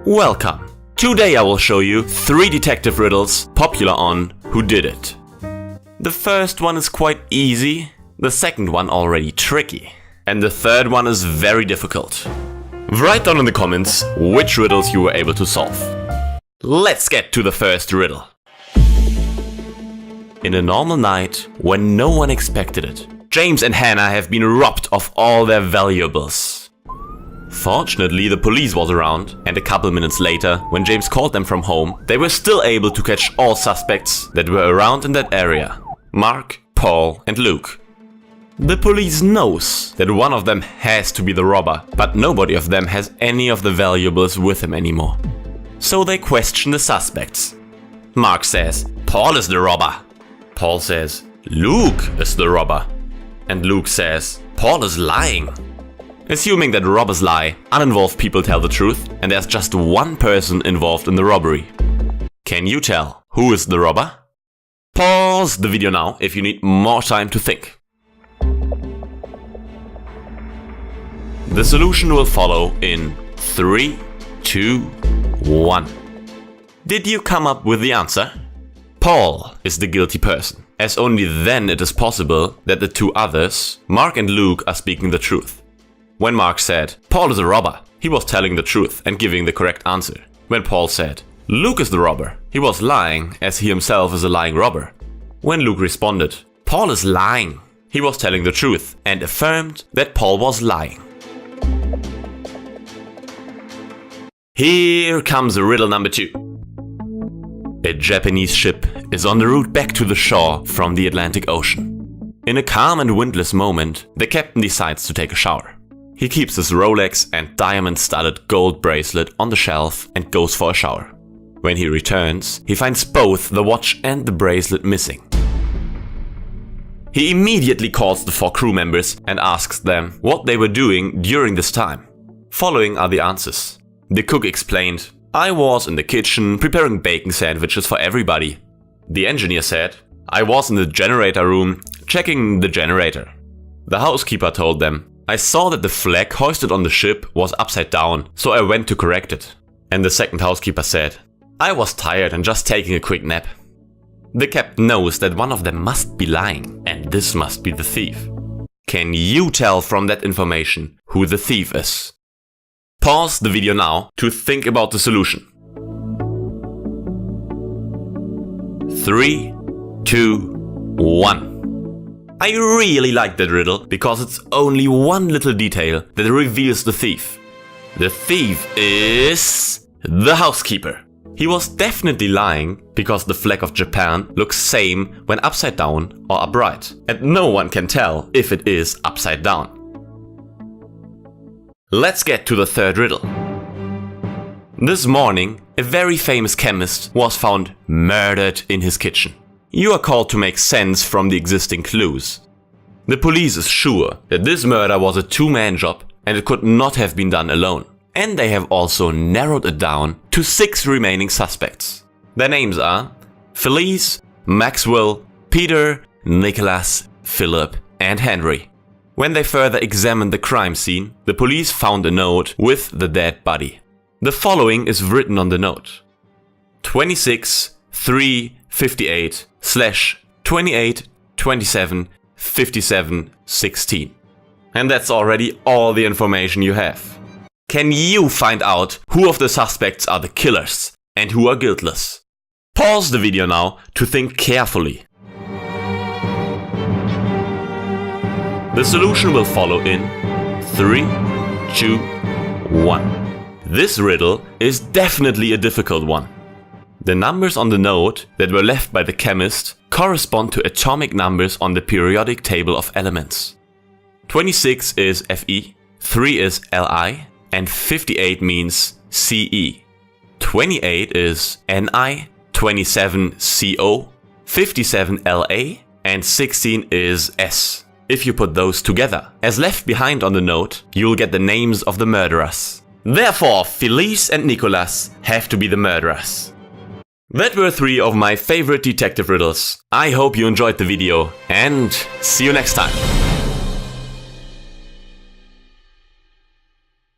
Welcome! Today I will show you 3 detective riddles popular on Who Did It. The first one is quite easy, the second one already tricky, and the third one is very difficult. Write down in the comments which riddles you were able to solve. Let's get to the first riddle. In a normal night, when no one expected it, James and Hannah have been robbed of all their valuables. Fortunately, the police was around, and a couple minutes later, when James called them from home, they were still able to catch all suspects that were around in that area: Mark, Paul and Luke. The police knows that one of them has to be the robber, but nobody of them has any of the valuables with him anymore. So they question the suspects. Mark says, Paul is the robber. Paul says, Luke is the robber. And Luke says, Paul is lying. Assuming that robbers lie, uninvolved people tell the truth, and there's just one person involved in the robbery. Can you tell who is the robber? Pause the video now if you need more time to think. The solution will follow in 3, 2, 1. Did you come up with the answer? Paul is the guilty person, as only then it is possible that the two others, Mark and Luke, are speaking the truth. When Mark said, Paul is a robber, he was telling the truth and giving the correct answer. When Paul said, Luke is the robber, he was lying, as he himself is a lying robber. When Luke responded, Paul is lying, he was telling the truth and affirmed that Paul was lying. Here comes riddle number 2. A Japanese ship is on the route back to the shore from the Atlantic Ocean. In a calm and windless moment, the captain decides to take a shower. He keeps his Rolex and diamond-studded gold bracelet on the shelf and goes for a shower. When he returns, he finds both the watch and the bracelet missing. He immediately calls the 4 crew members and asks them what they were doing during this time. Following are the answers. The cook explained, I was in the kitchen preparing bacon sandwiches for everybody. The engineer said, I was in the generator room checking the generator. The housekeeper told them, I saw that the flag hoisted on the ship was upside down, so I went to correct it. And the second housekeeper said, I was tired and just taking a quick nap. The captain knows that one of them must be lying, and this must be the thief. Can you tell from that information who the thief is? Pause the video now to think about the solution. 3, 2, 1. I really like that riddle because it's only one little detail that reveals the thief. The thief is the housekeeper. He was definitely lying because the flag of Japan looks same when upside down or upright, and no one can tell if it is upside down. Let's get to the third riddle. This morning, a very famous chemist was found murdered in his kitchen. You are called to make sense from the existing clues. The police is sure that this murder was a 2-man job and it could not have been done alone. And they have also narrowed it down to 6 remaining suspects. Their names are Felice, Maxwell, Peter, Nicholas, Philip and Henry. When they further examined the crime scene, the police found a note with the dead body. The following is written on the note: 26/358/28/27/57/16. And that's already all the information you have. Can you find out who of the suspects are the killers and who are guiltless? Pause the video now to think carefully. The solution will follow in 3, 2, 1. This riddle is definitely a difficult one. The numbers on the note that were left by the chemist correspond to atomic numbers on the periodic table of elements. 26 is Fe, 3 is Li, and 58 means Ce. 28 is Ni, 27 Co, 57 La, and 16 is S. If you put those together, as left behind on the note, you'll get the names of the murderers. Therefore, Felice and Nicholas have to be the murderers. That were 3 of my favorite detective riddles. I hope you enjoyed the video and see you next time.